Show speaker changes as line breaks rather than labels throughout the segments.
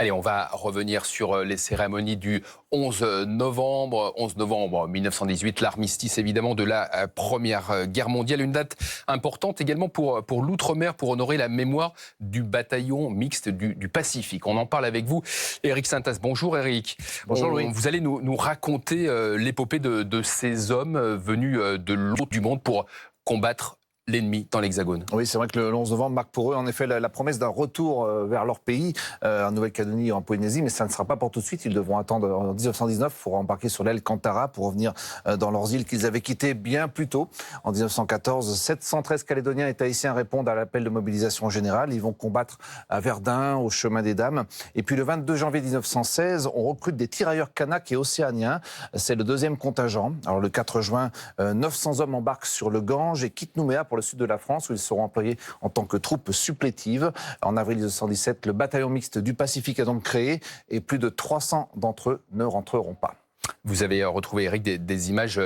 Allez, on va revenir sur les cérémonies du 11 novembre. 11 novembre 1918, l'armistice évidemment de la Première Guerre mondiale. Une date importante également pour l'Outre-mer, pour honorer la mémoire du bataillon mixte du Pacifique. On en parle avec vous, Éric Sintas. Bonjour Éric.
Bonjour Louis.
Vous allez nous raconter l'épopée de ces hommes venus de l'autre du monde pour combattre l'ennemi dans l'Hexagone.
Oui, c'est vrai que le 11 novembre marque pour eux en effet la promesse d'un retour vers leur pays, en Nouvelle-Calédonie et en Polynésie, mais ça ne sera pas pour tout de suite. Ils devront attendre en 1919 pour embarquer sur l'aile Kantara pour revenir dans leurs îles qu'ils avaient quittées bien plus tôt. En 1914, 713 Calédoniens et Tahitiens répondent à l'appel de mobilisation générale. Ils vont combattre à Verdun, au chemin des Dames. Et puis le 22 janvier 1916, on recrute des tirailleurs kanaks et océaniens. C'est le deuxième contingent. Alors le 4 juin, 900 hommes embarquent sur le Gange et quittent Nouméa pour le sud de la France, où ils seront employés en tant que troupes supplétives. En avril 1917, le bataillon mixte du Pacifique est donc créé et plus de 300 d'entre eux ne rentreront pas.
Vous avez retrouvé, Éric, des images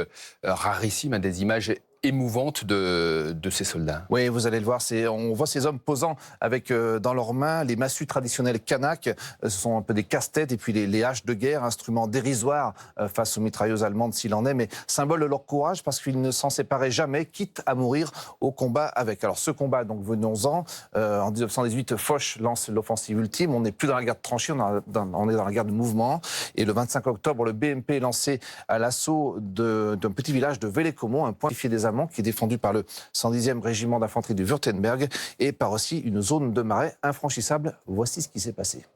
rarissimes, des images émouvante de ces soldats.
Oui, vous allez le voir, on voit ces hommes posant avec dans leurs mains les massues traditionnelles kanak. Ce sont un peu des casse-têtes et puis les haches de guerre, instruments dérisoires face aux mitrailleuses allemandes s'il en est, mais symbole de leur courage parce qu'ils ne s'en séparaient jamais, quitte à mourir au combat avec. Alors ce combat, donc venons-en, en 1918, Foch lance l'offensive ultime. On n'est plus dans la guerre de tranchées, on est dans la guerre de mouvement. Et le 25 octobre, le BMP est lancé à l'assaut d'un petit village de Vélé-Comont, un point des Allemands qui est défendu par le 110e régiment d'infanterie du Württemberg et par aussi une zone de marais infranchissable. Voici ce qui s'est passé.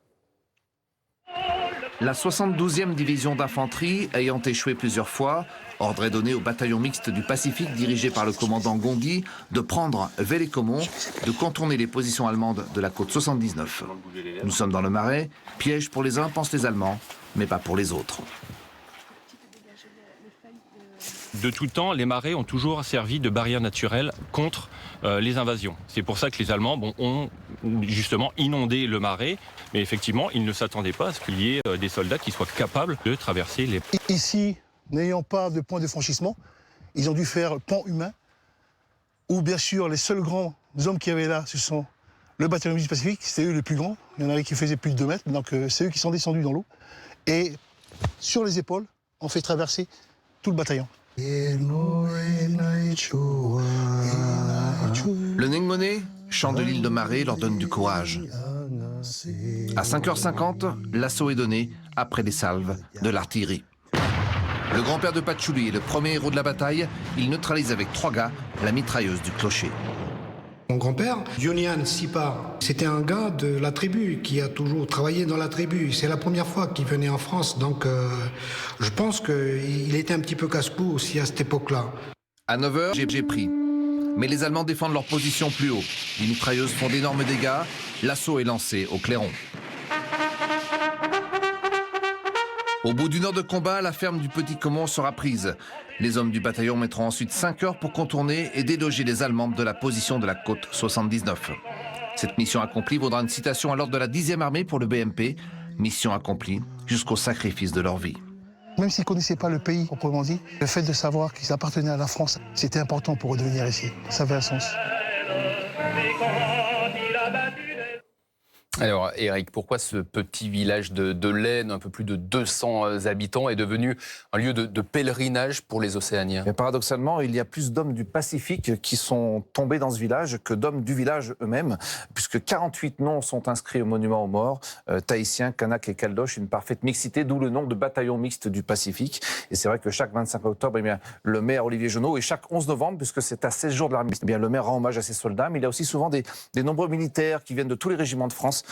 La 72e division d'infanterie ayant échoué plusieurs fois, ordre est donné au bataillon mixte du Pacifique dirigé par le commandant Gondi de prendre Vélé-Comont, de contourner les positions allemandes de la côte 79. Nous sommes dans le marais, piège pour les uns, pensent les Allemands, mais pas pour les autres.
De tout temps, les marais ont toujours servi de barrière naturelle contre les invasions. C'est pour ça que les Allemands ont justement inondé le marais, mais effectivement, ils ne s'attendaient pas à ce qu'il y ait des soldats qui soient capables de traverser les...
Ici, n'ayant pas de point de franchissement, ils ont dû faire pont humain, où bien sûr les seuls grands hommes qu'il y avait là, ce sont le bataillon du Pacifique, c'est eux les plus grands, il y en avait qui faisaient plus de 2 mètres, donc c'est eux qui sont descendus dans l'eau, et sur les épaules, on fait traverser tout le bataillon.
Le Nengone, chant de l'île de Marais, leur donne du courage. À 5h50, l'assaut est donné après les salves de l'artillerie. Le grand-père de Patchouli est le premier héros de la bataille. Il neutralise avec 3 gars la mitrailleuse du clocher.
Mon grand-père, Dionian Sipa, c'était un gars de la tribu qui a toujours travaillé dans la tribu. C'est la première fois qu'il venait en France, donc je pense qu'il était un petit peu casse-cou aussi à cette époque-là.
À 9h, j'ai pris. Mais les Allemands défendent leur position plus haut. Les mitrailleuses font d'énormes dégâts. L'assaut est lancé au clairon. Au bout d'1 heure de combat, la ferme du Petit Comont sera prise. Les hommes du bataillon mettront ensuite 5 heures pour contourner et déloger les Allemands de la position de la côte 79. Cette mission accomplie vaudra une citation à l'ordre de la 10e armée pour le BMP. Mission accomplie jusqu'au sacrifice de leur vie.
Même s'ils ne connaissaient pas le pays, proprement dit, le fait de savoir qu'ils appartenaient à la France, c'était important pour eux de venir ici. Ça avait un sens.
Alors, Éric, pourquoi ce petit village de l'Aisne, un peu plus de 200 habitants, est devenu un lieu de pèlerinage pour les Océaniens ?
Mais paradoxalement, il y a plus d'hommes du Pacifique qui sont tombés dans ce village que d'hommes du village eux-mêmes, puisque 48 noms sont inscrits au monument aux morts, Tahitiens, Kanaks et Caldoches, une parfaite mixité, d'où le nom de bataillon mixte du Pacifique. Et c'est vrai que chaque 25 octobre, eh bien, le maire Olivier Genot, et chaque 11 novembre, puisque c'est à 16 jours de l'armée, eh bien, le maire rend hommage à ses soldats, mais il y a aussi souvent des nombreux militaires qui viennent de tous les régiments de France,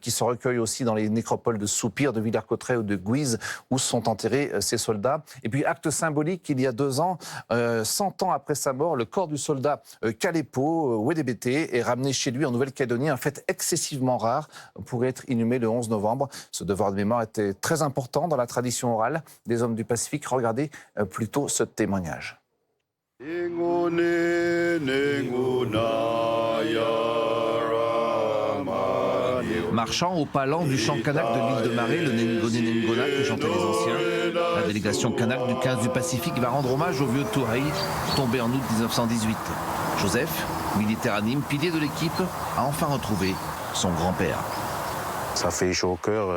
qui se recueillent aussi dans les nécropoles de Soupir, de Villers-Cotterêts ou de Guise, où sont enterrés ces soldats. Et puis, acte symbolique, il y a 2 ans, 100 ans après sa mort, le corps du soldat Kalepo Wedebete est ramené chez lui en Nouvelle-Calédonie, un fait excessivement rare pour être inhumé le 11 novembre. Ce devoir de mémoire était très important dans la tradition orale des hommes du Pacifique. Regardez plutôt ce témoignage. Marchant au palan du chant kanak de l'île de Marais, le Nengone Nengona que chantaient les anciens, la délégation kanak du 15 du Pacifique va rendre hommage au vieux Touraï, tombé en août 1918. Joseph, militaire anime, pilier de l'équipe, a enfin retrouvé son grand-père.
Ça fait chaud au cœur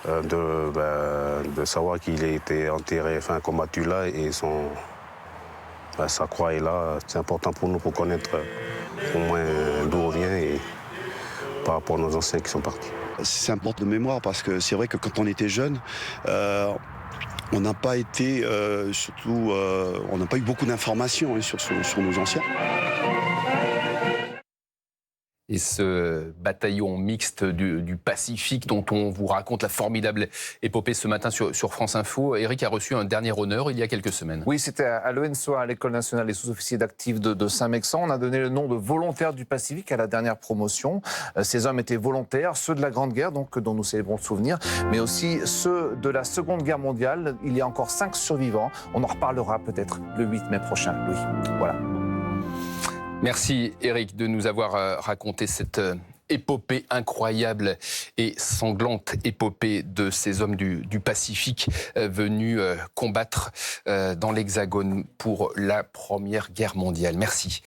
de savoir qu'il a été enterré, enfin, combattu là, et sa croix est là. C'est important pour nous pour connaître au moins d'où on vient et par rapport à nos anciens qui sont partis.
C'est important de mémoire parce que c'est vrai que quand on était jeune, on n'a pas été, on n'a pas eu beaucoup d'informations sur nos anciens.
Et ce bataillon mixte du Pacifique dont on vous raconte la formidable épopée ce matin sur France Info, Éric a reçu un dernier honneur il y a quelques semaines.
Oui, c'était à l'ENSOA, à l'École nationale des sous-officiers d'actifs de Saint-Mexan. On a donné le nom de volontaires du Pacifique à la dernière promotion. Ces hommes étaient volontaires, ceux de la Grande Guerre, donc, dont nous célébrons le souvenir, mais aussi ceux de la Seconde Guerre mondiale. Il y a encore 5 survivants. On en reparlera peut-être le 8 mai prochain. Louis, voilà.
Merci Éric de nous avoir raconté cette épopée incroyable et sanglante épopée de ces hommes du Pacifique venus combattre dans l'Hexagone pour la Première Guerre mondiale. Merci.